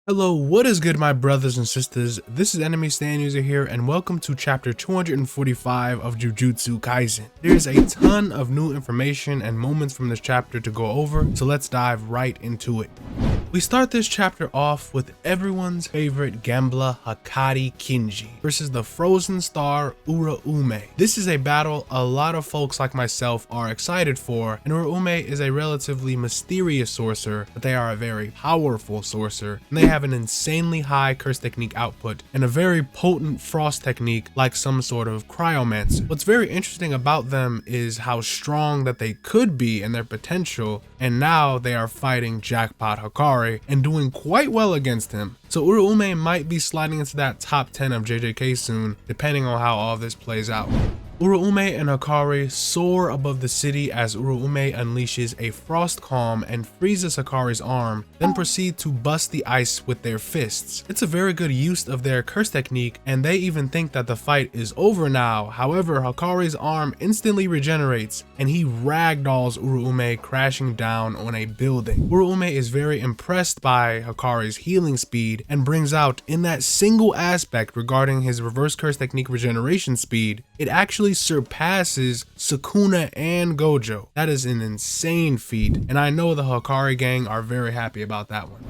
Hello, what is good my brothers and sisters? This is Enemy Stand User here and welcome to chapter 245 of Jujutsu Kaisen. There's a ton of new information and moments from this chapter to go over, so let's dive right into it. We start this chapter off with everyone's favorite gambler Hakari Kinji versus the frozen star Uraume. This is a battle a lot of folks like myself are excited for, and Uraume is a relatively mysterious sorcerer, but they are a very powerful sorcerer, and they have an insanely high curse technique output and a very potent frost technique like some sort of cryomancer. What's very interesting about them is how strong that they could be and their potential, and now they are fighting Jackpot Hakari and doing quite well against him. So Uraume might be sliding into that top 10 of JJK soon, depending on how all this plays out. Uraume and Hakari soar above the city as Uraume unleashes a frost calm and freezes Hakari's arm, then proceed to bust the ice with their fists. It's a very good use of their curse technique, and they even think that the fight is over now. However, Hakari's arm instantly regenerates and he ragdolls Uraume, crashing down on a building. Uraume is very impressed by Hakari's healing speed and brings out in that single aspect regarding his reverse curse technique regeneration speed, it actually surpasses Sukuna and Gojo. That is an insane feat, and I know the Hakari gang are very happy about that one.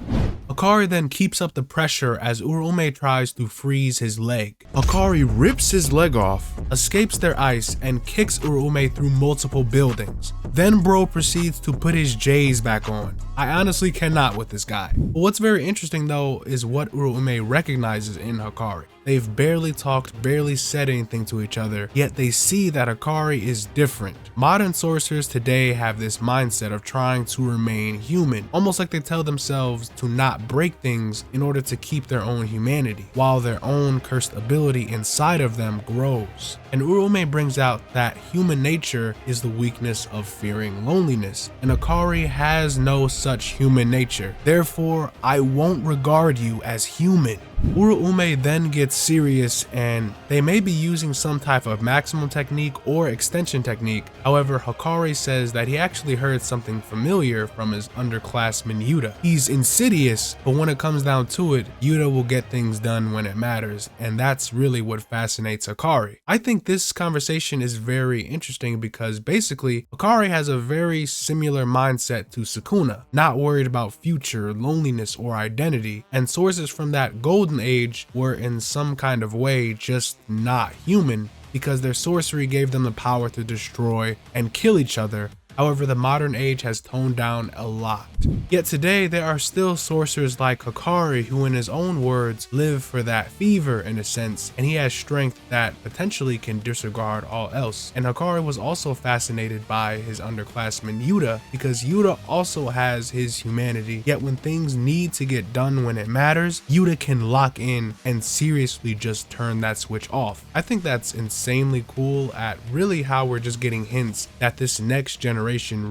Hakari then keeps up the pressure as Uraume tries to freeze his leg. Hakari rips his leg off, escapes their ice, and kicks Uraume through multiple buildings. Then bro proceeds to put his J's back on. I honestly cannot with this guy. But what's very interesting though is what Uraume recognizes in Hakari. They've barely talked, barely said anything to each other, yet they see that Hakari is different. Modern sorcerers today have this mindset of trying to remain human, almost like they tell themselves to not break things in order to keep their own humanity, while their own cursed ability inside of them grows. And Uraume brings out that human nature is the weakness of fearing loneliness, and Hakari has no such human nature. Therefore, I won't regard you as human. Uraume then gets serious, and they may be using some type of maximum technique or extension technique. However, Hakari says that he actually heard something familiar from his underclassman Yuta. He's insidious, but when it comes down to it, Yuta will get things done when it matters, and that's really what fascinates Hakari. I think this conversation is very interesting because basically, Hakari has a very similar mindset to Sukuna, not worried about future, loneliness, or identity, and sources from that golden age were in some kind of way just not human because their sorcery gave them the power to destroy and kill each other. However, the modern age has toned down a lot. Yet today, there are still sorcerers like Hakari who, in his own words, live for that fever in a sense, and he has strength that potentially can disregard all else. And Hakari was also fascinated by his underclassman Yuta because Yuta also has his humanity, yet when things need to get done when it matters, Yuta can lock in and seriously just turn that switch off. I think that's insanely cool at really how we're just getting hints that this next generation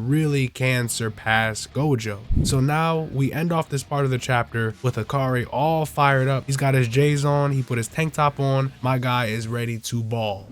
really can surpass Gojo. So now we end off this part of the chapter with Hakari all fired up. He's got his J's on, he put his tank top on, my guy is ready to ball.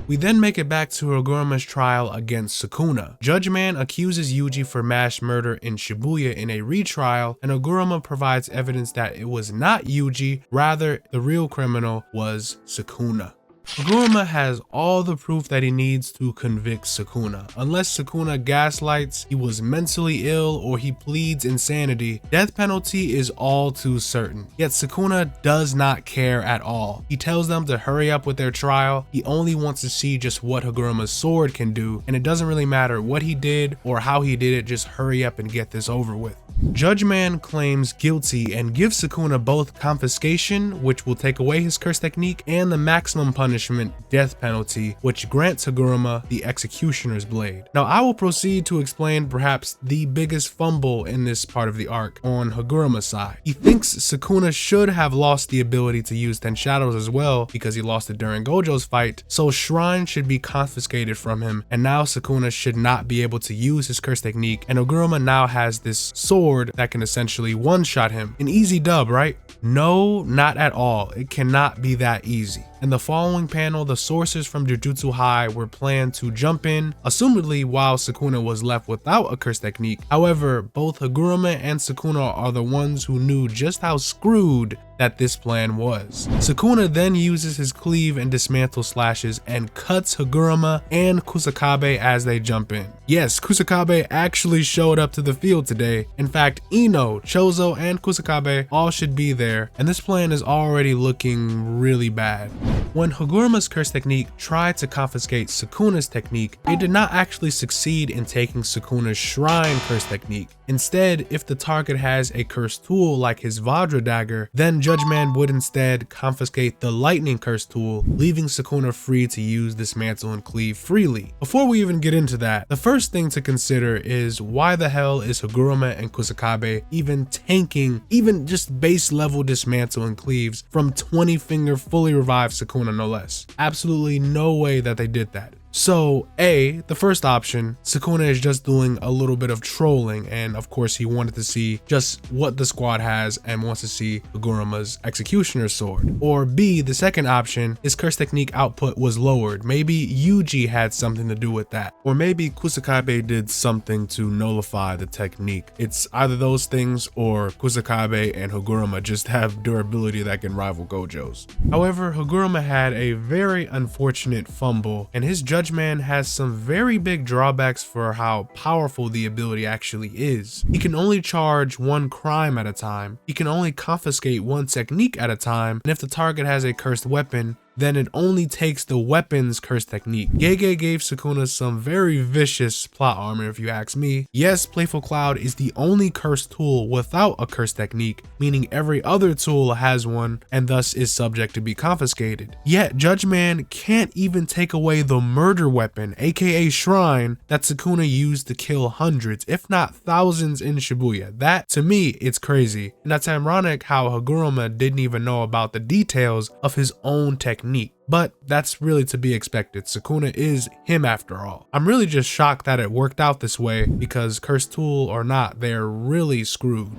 We then make it back to Uruma's trial against Sukuna. Judge Man accuses Yuji for mass murder in Shibuya in a retrial, and Uraume provides evidence that it was not Yuji, rather the real criminal was Sukuna. Uraume has all the proof that he needs to convict Sukuna. Unless Sukuna gaslights, he was mentally ill, or he pleads insanity, death penalty is all too certain. Yet Sukuna does not care at all. He tells them to hurry up with their trial. He only wants to see just what Haguruma's sword can do, and it doesn't really matter what he did or how he did it, just hurry up and get this over with. Judge Man claims guilty and gives Sukuna both confiscation, which will take away his curse technique, and the maximum punishment, death penalty, which grants Haguruma the executioner's blade. Now I will proceed to explain perhaps the biggest fumble in this part of the arc on Haguruma's side. He thinks Sukuna should have lost the ability to use Ten Shadows as well because he lost it during Gojo's fight, so Shrine should be confiscated from him, and now Sukuna should not be able to use his curse technique, and Haguruma now has this sword that can essentially one-shot him. An easy dub, right? No, not at all. It cannot be that easy. In the following panel, the sorcerers from Jujutsu High were planned to jump in, assumedly while Sukuna was left without a curse technique. However, both Uraume and Sukuna are the ones who knew just how screwed that this plan was. Sukuna then uses his cleave and dismantle slashes and cuts Uraume and Kusakabe as they jump in. Yes, Kusakabe actually showed up to the field today. In fact, Ino, Chozo, and Kusakabe all should be there, and this plan is already looking really bad. When Uraume's curse technique tried to confiscate Sukuna's technique, it did not actually succeed in taking Sukuna's shrine curse technique. Instead, if the target has a cursed tool like his Vajra dagger, then Judgeman would instead confiscate the lightning curse tool, leaving Sukuna free to use dismantle and cleave freely. Before we even get into that, the first thing to consider is why the hell is Uraume and Kusakabe even tanking even just base level dismantle and cleaves from 20 finger fully revived Sukuna no less? Absolutely no way that they did that. So A, the first option, Sukuna is just doing a little bit of trolling, and of course he wanted to see just what the squad has and wants to see Uraume's executioner sword. Or B, the second option, his curse technique output was lowered. Maybe Yuji had something to do with that. Or maybe Kusakabe did something to nullify the technique. It's either those things or Kusakabe and Uraume just have durability that can rival Gojo's. However, Uraume had a very unfortunate fumble, and his Judgeman has some very big drawbacks for how powerful the ability actually is. He can only charge one crime at a time, he can only confiscate one technique at a time, and if the target has a cursed weapon, then it only takes the weapon's curse technique. Gege gave Sukuna some very vicious plot armor if you ask me. Yes, Playful Cloud is the only cursed tool without a curse technique, meaning every other tool has one and thus is subject to be confiscated. Yet Judgeman can't even take away the murder weapon, aka Shrine, that Sukuna used to kill hundreds, if not thousands in Shibuya. That, to me, it's crazy. And that's ironic how Uraume didn't even know about the details of his own technique. But that's really to be expected. Sukuna is him after all. I'm really just shocked that it worked out this way because cursed tool or not, they're really screwed.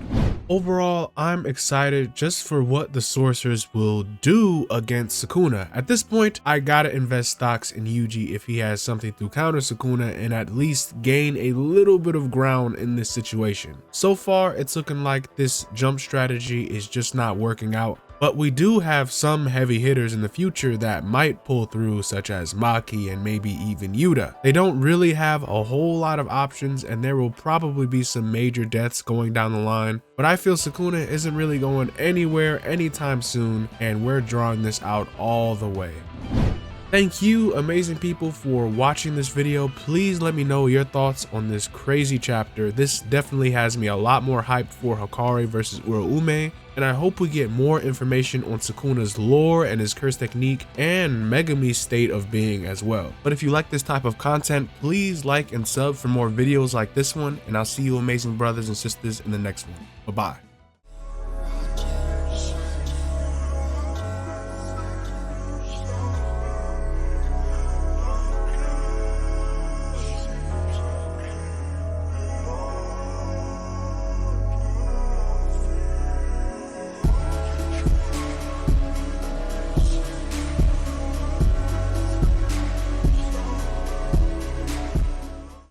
Overall, I'm excited just for what the sorcerers will do against Sukuna. At this point, I gotta invest stocks in Yuji if he has something to counter Sukuna and at least gain a little bit of ground in this situation. So far, it's looking like this jump strategy is just not working out. But we do have some heavy hitters in the future that might pull through, such as Maki and maybe even Yuta. They don't really have a whole lot of options and there will probably be some major deaths going down the line, but I feel Sukuna isn't really going anywhere anytime soon and we're drawing this out all the way. Thank you, amazing people, for watching this video. Please let me know your thoughts on this crazy chapter. This definitely has me a lot more hyped for Hakari versus Uraume, and I hope we get more information on Sukuna's lore and his curse technique and Megumi's state of being as well. But if you like this type of content, please like and sub for more videos like this one, and I'll see you amazing brothers and sisters in the next one. Bye-bye.